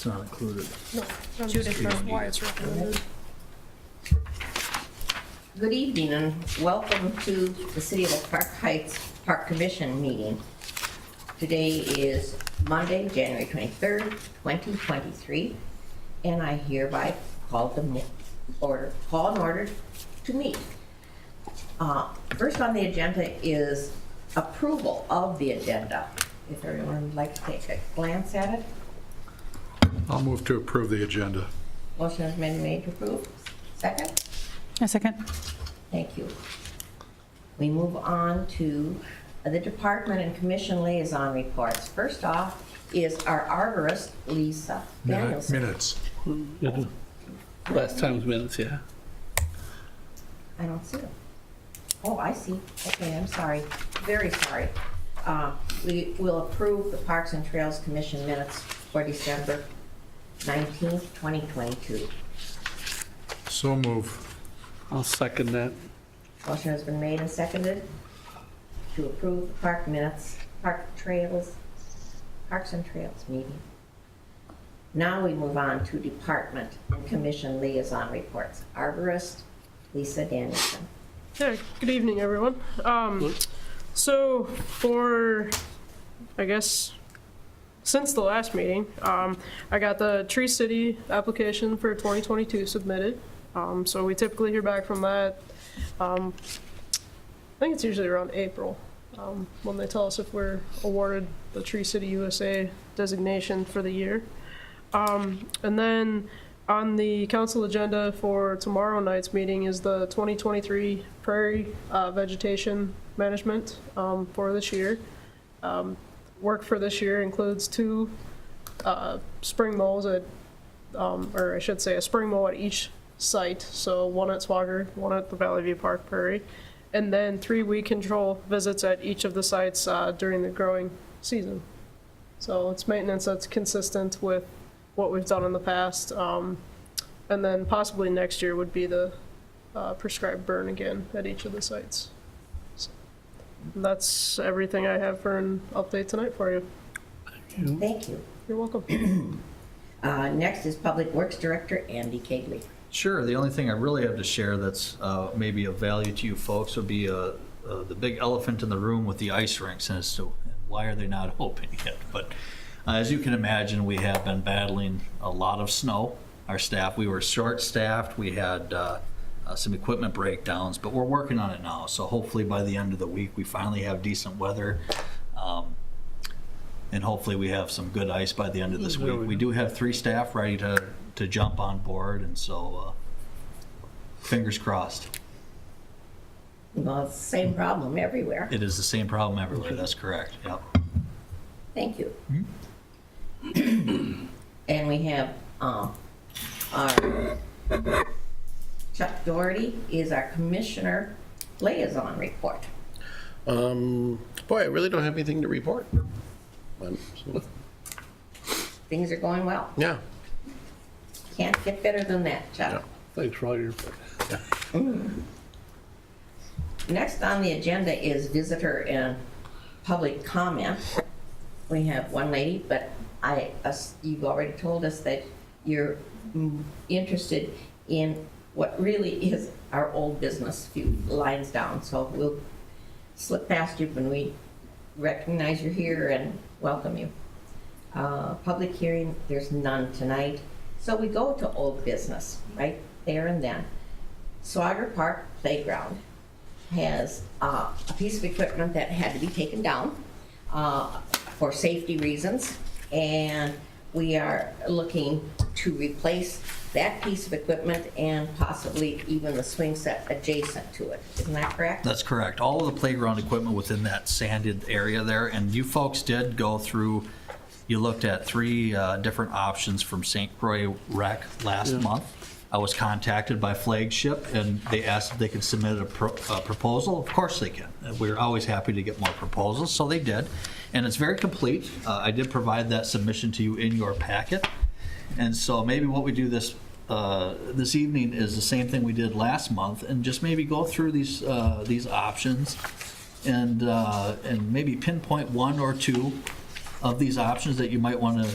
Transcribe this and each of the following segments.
It's not included. No, I'm Two just different why it's recommended. Good evening and welcome to the City of Oak Park Heights Park Commission meeting. Today is Monday, January 23rd, 2023, and I hereby call in order to meet. First on the agenda is approval of the agenda. If everyone would like to take a glance at it. I'll move to approve the agenda. Motion has been made to approve. Second? A second. Thank you. We move on to the department and commission liaison reports. First off is our arborist, Lisa Danielson. Minutes. Last time's minutes, yeah. I don't see them. Oh, I see. Okay, I'm sorry. Very sorry. We will approve the Parks and Trails Commission minutes for December 19th, 2022. So move. I'll second that. Motion has been made and seconded to approve the park minutes, Parks and Trails meeting. Now we move on to department and commission liaison reports. Arborist, Lisa Danielson. Yeah, good evening, everyone. So for, I guess, since the last meeting, I got the Tree City application for 2022 submitted. So we typically hear back from that. I think it's usually around April when they tell us if we're awarded the Tree City USA designation for the year. And then on the council agenda for tomorrow night's meeting is the 2023 prairie vegetation management for this year. Work for this year includes 2 spring mows at, or I should say a spring mow at each site. So one at Swagger, one at the Valley View Park Prairie, and then 3 weed control visits at each of the sites during the growing season. So it's maintenance that's consistent with what we've done in the past. And then possibly next year would be the prescribed burn again at each of the sites. So that's everything I have for an update tonight for you. Thank you. You're welcome. Next is Public Works Director Andy Kegley. Sure. The only thing I really have to share that's maybe of value to you folks would be the big elephant in the room with the ice rinks and as to why are they not open yet. But as you can imagine, we have been battling a lot of snow. Our staff, we were short-staffed. We had some equipment breakdowns, but we're working on it now. So hopefully by the end of the week, we finally have decent weather. And hopefully we have some good ice by the end of this week. We do have 3 staff ready to jump on board, and so fingers crossed. Well, it's the same problem everywhere. It is the same problem everywhere. That's correct. Yep. Thank you. And we have our Chuck Doherty is our Commissioner Liaison Report. Boy, I really don't have anything to report. Things are going well. Yeah. Can't get better than that, Chuck. Yeah. Thanks for all your input. Next on the agenda is visitor and public comment. We have one lady, but you've already told us that you're interested in what really is our old business, a few lines down. So we'll slip past you when we recognize you're here and welcome you. Public hearing, there's none tonight. So we go to old business, right there and then. Swagger Park Playground has a piece of equipment that had to be taken down for safety reasons, and we are looking to replace that piece of equipment and possibly even the swing set adjacent to it. Isn't that correct? That's correct. All of the playground equipment within that sanded area there, and you folks did go through, you looked at 3 different options from St. Croix Rec last month. I was contacted by Flagship, and they asked if they could submit a proposal. Of course they can. We're always happy to get more proposals, so they did. And it's very complete. I did provide that submission to you in your packet. And so maybe what we do this evening is the same thing we did last month, and just maybe go through these options and maybe pinpoint 1 or 2 of these options that you might want to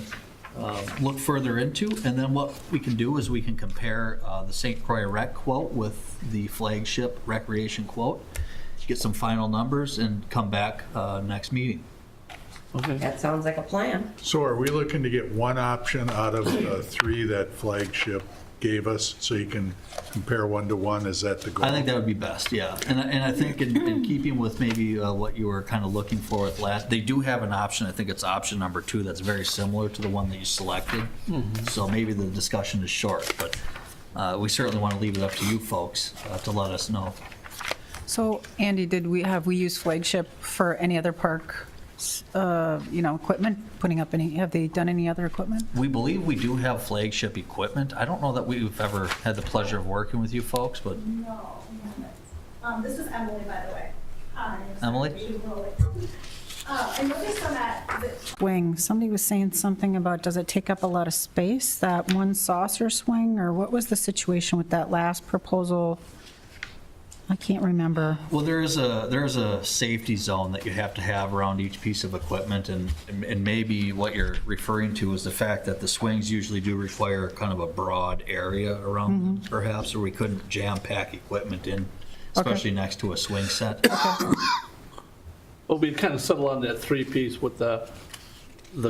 look further into. And then what we can do is we can compare the St. Croix rec quote with the flagship recreation quote, get some final numbers, and come back next meeting. Okay. That sounds like a plan. So are we looking to get one option out of the three that Flagship gave us, so you can compare 1 to 1? Is that the goal? I think that would be best, yeah. And I think in keeping with maybe what you were kind of looking for with last, they do have an option, I think it's option number 2, that's very similar to the one that you selected. So maybe the discussion is short, but we certainly want to leave it up to you folks to let us know. So Andy, have we used Flagship for any other park, equipment, putting up have they done any other equipment? We believe we do have flagship equipment. I don't know that we've ever had the pleasure of working with you folks, but No, we haven't. This is Emily, by the way. Hi. Emily? I noticed on that, Swing, somebody was saying something about, does it take up a lot of space, that one saucer swing, or what was the situation with that last proposal? I can't remember. well, there is a safety zone that you have to have around each piece of equipment, and maybe what you're referring to is the fact that the swings usually do require kind of a broad area around them, perhaps, or we couldn't jam pack equipment in, especially next to a swing set. Well, we kind of settled on that 3-piece with the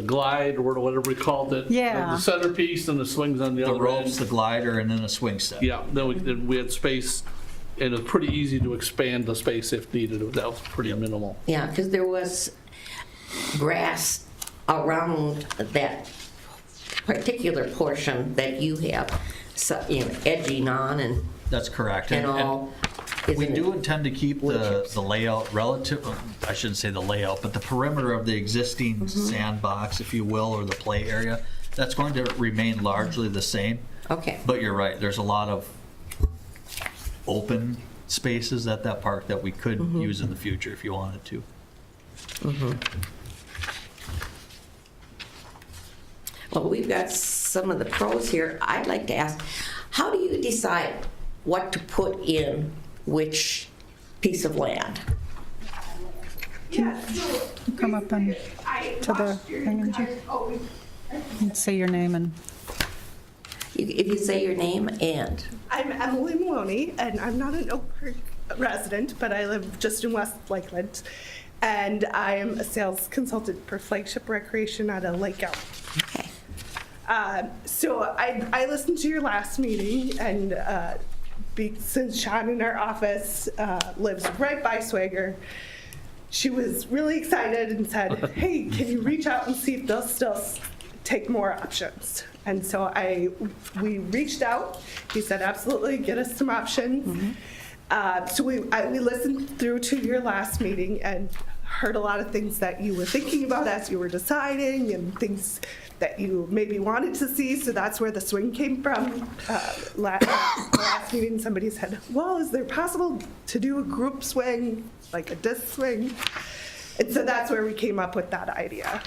glide or whatever we called it. Yeah. The centerpiece and the swings on the The other ropes, the end. glider, and then a swing set. Yeah, then we had space, and it was pretty easy to expand the space if needed. That was pretty minimal. Yeah, because there was grass around that particular portion that you have, edging on and That's correct. all. We Isn't do it? intend to keep Wood the chips. layout relative, I shouldn't say the layout, but the perimeter of the existing sandbox, if you will, or the play area, that's going to remain largely the same. Okay. But you're right, there's a lot of open spaces at that park that we could use in the future if you wanted to. Well, we've got some of the pros here. I'd like to ask, how do you decide what to put in which piece of land? yeah, so. Come up and I to the watched your thing and entire- oh, and say your name and, If you say your name and, I'm Emily Maloney, and I'm not an Oak Park resident, but I live just in West Lakeland. And I am a sales consultant for Flagship Recreation out of Lake Elm. okay. So I listened to your last meeting, and since Sean in our office lives right by Swagger, she was really excited and said, hey, can you reach out and see if they'll still take more options? And so we reached out. He said, absolutely, get us some options. So we listened through to your last meeting and heard a lot of things that you were thinking about as you were deciding, and things that you maybe wanted to see. So that's where the swing came from. Last meeting, somebody said, well, is there possible to do a group swing, like a disc swing? And so that's where we came up with that idea.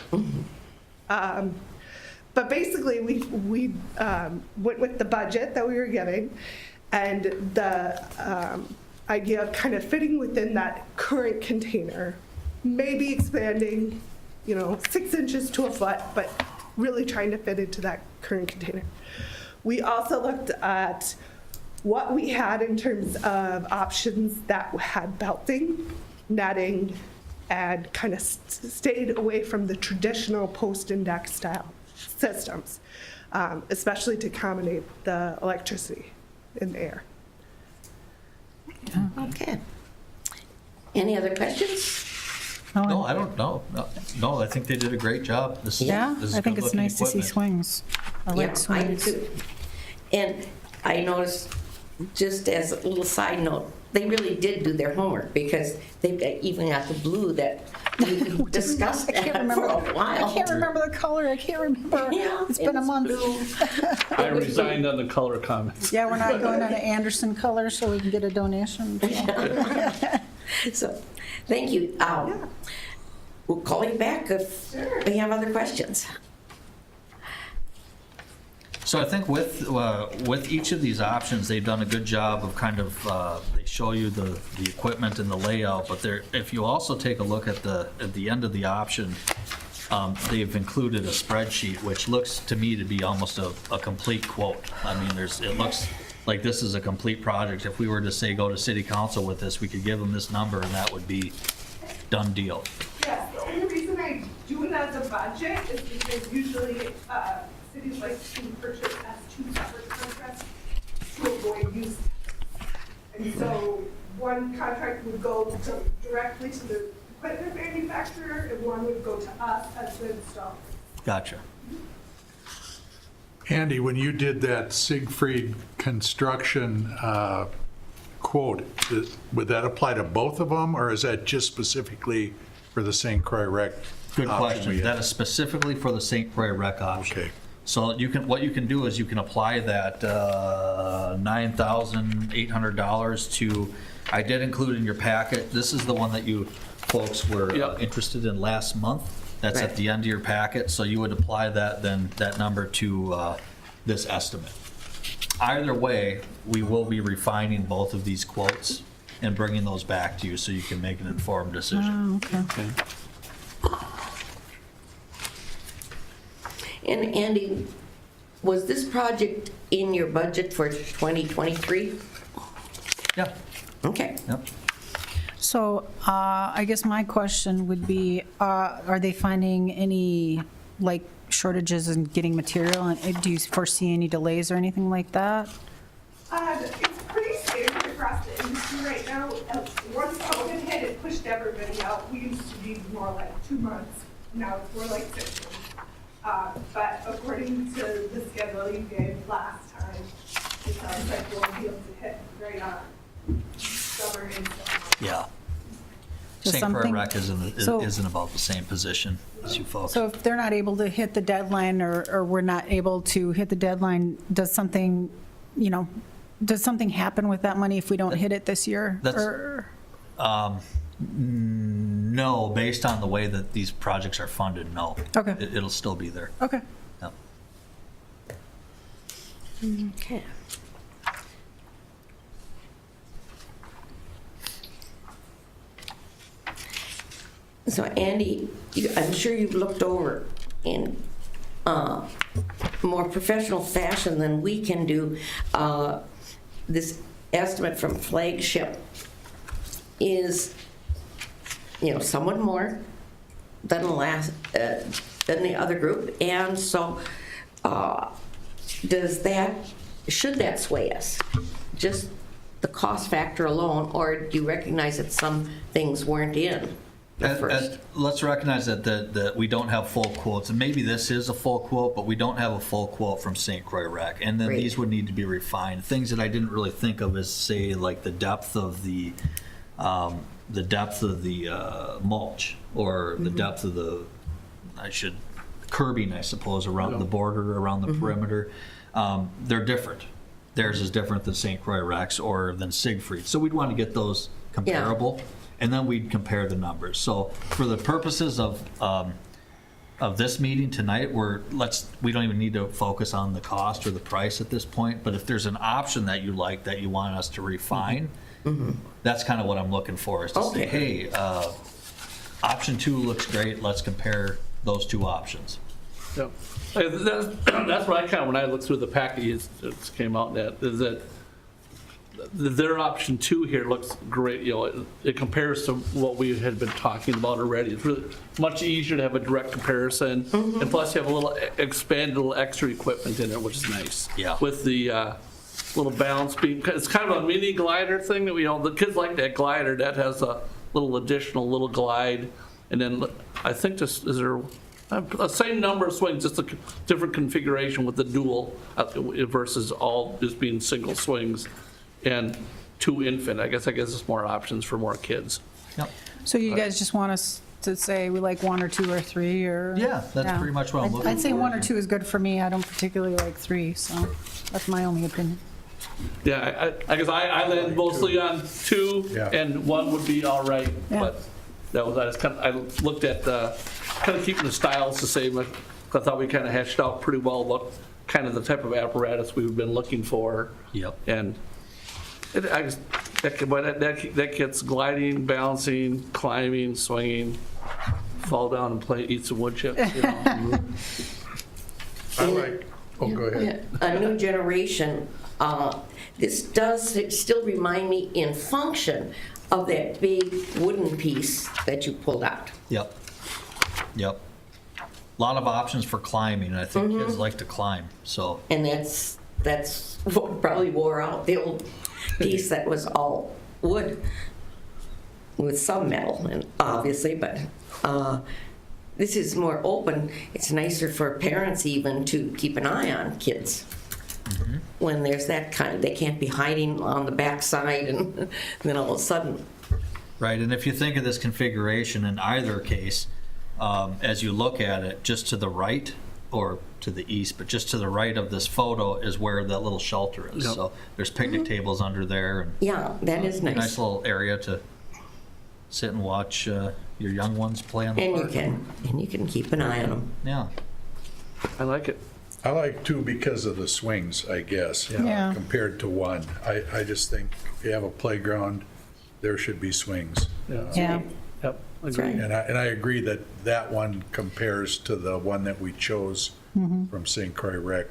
But basically, we went with the budget that we were given, and the idea of kind of fitting within that current container, maybe expanding, 6 inches to a foot, but really trying to fit into that current container. We also looked at what we had in terms of options that had belting, netting, and kind of stayed away from the traditional post-index style systems, especially to accommodate the electricity in the air. Okay. Any other questions? No, I don't know. No, I think they did a great job. This is yeah, this is I think it's good-looking nice to see equipment. swings. I Yeah, like I do swings. too. And I noticed, just as a little side note, they really did do their homework, because they've even got the blue that we discussed I can't that remember. for a while. I can't remember the color. I can't remember. Yeah, It's been a it's month. blue. I resigned on the color comments. Yeah, we're not going on an Anderson color so we can get a donation. So, thank you. We'll call you back if we have other questions. So I think with each of these options, they've done a good job of kind of, they show you the equipment and the layout, but if you also take a look at the end of the option, they've included a spreadsheet, which looks to me to be almost a complete quote. I mean, it looks like this is a complete project. If we were to say, go to city council with this, we could give them this number and that would be done deal. Yes, the only reason I do it as a budget is because usually cities like to purchase as 2 separate contracts to avoid use. And so one contract would go directly to the equipment manufacturer and one would go to us as the installer. Gotcha. Andy, when you did that Siegfried construction quote, would that apply to both of them, or is that just specifically for the St. Croix Rec? Good option we question. had? That is specifically for the St. Croix Rec option. Okay. So what you can do is you can apply that $9,800 to, I did include in your packet, this is the one that you folks were Yep. interested in last month. That's Right. at the end of your packet, so you would apply that number to this estimate. Either way, we will be refining both of these quotes and bringing those back to you so you can make an informed decision. Oh, okay. And Andy, was this project in your budget for 2023? Yeah, Okay. yep. So I guess my question would be, are they finding any, like, shortages in getting material? And do you foresee any delays or anything like that? It's pretty standard across the industry right now. Once COVID hit, it pushed everybody out. We used to be more like 2 months. Now it's more like 6 months. But according to the schedule you gave last time, it sounds like we'll be able to hit right on summer and summer. Yeah. Does St. Croix something- Rec So- isn't about the same position as you folks. So if they're not able to hit the deadline, or we're not able to hit the deadline, does something, does something happen with that money if we don't hit it this year? That's- Or- No, based on the way that these projects are funded, no. Okay. It'll still be there. Okay. Yep. Okay. So Andy, I'm sure you've looked over in more professional fashion than we can do. This estimate from Flagship is, somewhat more than than the other group, and so should that sway us? Just the cost factor alone, or do you recognize that some things weren't in at first? Let's recognize that we don't have full quotes, and maybe this is a full quote, but we don't have a full quote from St. Croix Rec, and then Great. these would need to be refined. Things that I didn't really think of is, say, like the depth of the mulch, or the depth of the curbing, I suppose, around the border, around the perimeter. They're different. Theirs is different than St. Croix Rec's or than Siegfried. So we'd want to get those comparable, and then we'd compare the numbers. So for the purposes of this meeting tonight, we don't even need to focus on the cost or the price at this point. But if there's an option that you like that you want us to refine, that's kind of what I'm looking for, is to say, hey, option 2 looks great. Let's compare those 2 options. Yeah. That's what I kind of, when I looked through the package, it came out is that their option 2 here looks great. It compares to what we had been talking about already. It's really much easier to have a direct comparison, and plus you have a little expanded, little extra equipment in it, which is nice. Yeah. With the little balance beam, it's kind of a mini glider thing that the kids like that glider. That has a little additional little glide, and then I think this is there. The same number of swings, just a different configuration with the dual versus all just being single swings and 2 infant. I guess it's more options for more kids. Yep. So you guys just want us to say we like 1 or 2 or 3, or? Yeah, that's pretty much what I'm looking I'd say for. 1 or 2 is good for me. I don't particularly like 3, so that's my only opinion. Yeah, I guess I landed mostly on 2, Yeah. and 1 would be all right, Yeah. but that was, I looked at kind of keeping the styles the same. I thought we kind of hashed out pretty well what kind of the type of apparatus we've been looking for. Yep. And that gets gliding, balancing, climbing, swinging, fall down and eat some wood chips, you know. I like, oh, go ahead. A new generation, this does still remind me in function of that big wooden piece that you pulled out. Yep. Yep. A lot of options for climbing, and I think kids like to climb, so. And that's what probably wore out the old piece that was all wood with some metal, and obviously, but this is more open. It's nicer for parents even to keep an eye on kids. When there's that kind, they can't be hiding on the backside and then all of a sudden, Right, and if you think of this configuration in either case, as you look at it, just to the right, or to the east, but just to the right of this photo is where that little shelter is. Yep. So there's picnic tables under there, and yeah, that is nice nice. little area to sit and watch your young ones play on the And park. you can keep an eye on them. Yeah, I like it. I like two because of the swings, I guess. Yeah. Compared to one. I just think if you have a playground, there should be swings. Yeah. Yep, That's agree. right. And I agree that that one compares to the one that we chose from St. Croix Rec,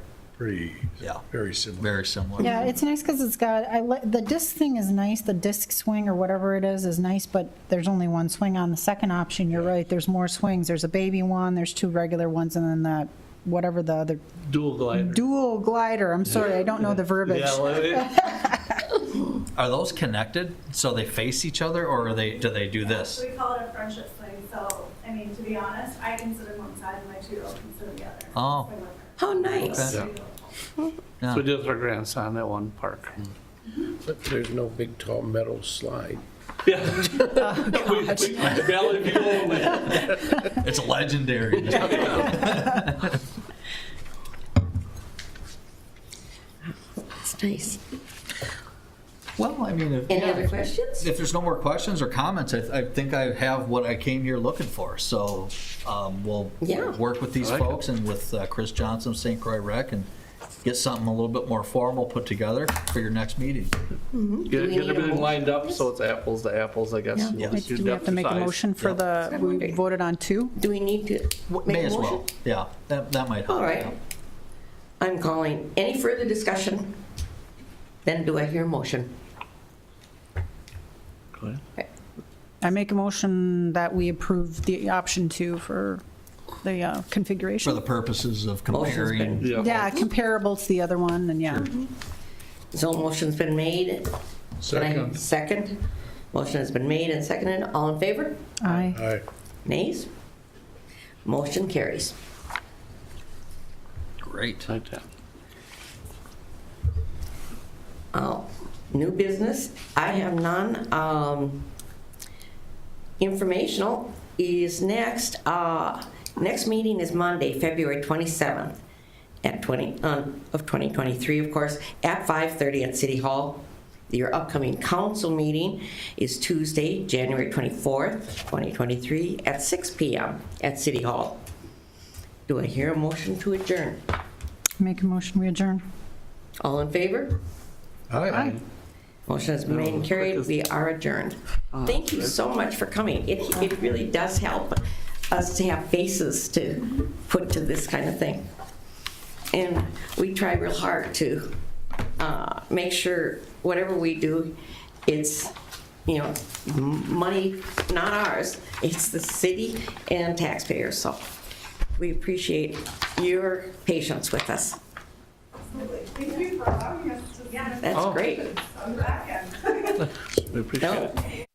Yeah. very similar. very similar. Yeah, it's nice because it's got, the disc thing is nice, the disc swing or whatever it is nice, but there's only one swing on the second option, you're right, there's more swings. There's a baby one, there's two regular ones, and then that, whatever the other, Dual glider. dual glider, I'm sorry, I don't know the verbiage. Yeah, well, Are those connected so they face each other, or do they do this? We call it a friendship swing, so, I mean, to be honest, I consider one side and my 2-year-old consider the other. Oh. Swing with her. How nice. Yeah. Yeah. So we did with our grandson at one park. But there's no big tall metal slide. Yeah. Valley View only. It's legendary. It's nice. Well, I mean, Any other questions? if there's no more questions or comments, I think I have what I came here looking for. So we'll Yeah. work with these I like it. folks and with Chris Johnson, St. Croix Rec, and get something a little bit more formal put together for your next meeting. Get we need a everything motion lined for up this? so it's apples to apples, I guess. Yeah. Yes. Do we have to make a motion for the, we voted on two? Do we need to May make a as motion? well. Yeah, that might help. All right. I'm calling, any further discussion? Then do I hear a motion? Go ahead. I make a motion that we approve the option two for the For configuration. the purposes of Motion's comparing. been- Yeah, comparable to the other one, and yeah. So motion's been made. Can I- Second. Second. Motion has been made and seconded. All in favor? Aye. Aye. Nays? Motion carries. Great. Like that. New business, I have none. Informational is next. Next meeting is Monday, February 27th of 2023, of course, at 5:30 at City Hall. Your upcoming council meeting is Tuesday, January 24th, 2023, at 6 p.m. at City Hall. Do I hear a motion to adjourn? Make a motion, we adjourn. All in favor? Aye. Motion has been made and carried. We are adjourned. Thank you so much for coming. It really does help us to have faces to put to this kind of thing. And we try real hard to make sure whatever we do, it's, money, not ours. It's the city and taxpayers. So we appreciate your patience with us. Absolutely. Thank you for allowing us to. Yeah. That's great. On the back end. We appreciate No, it.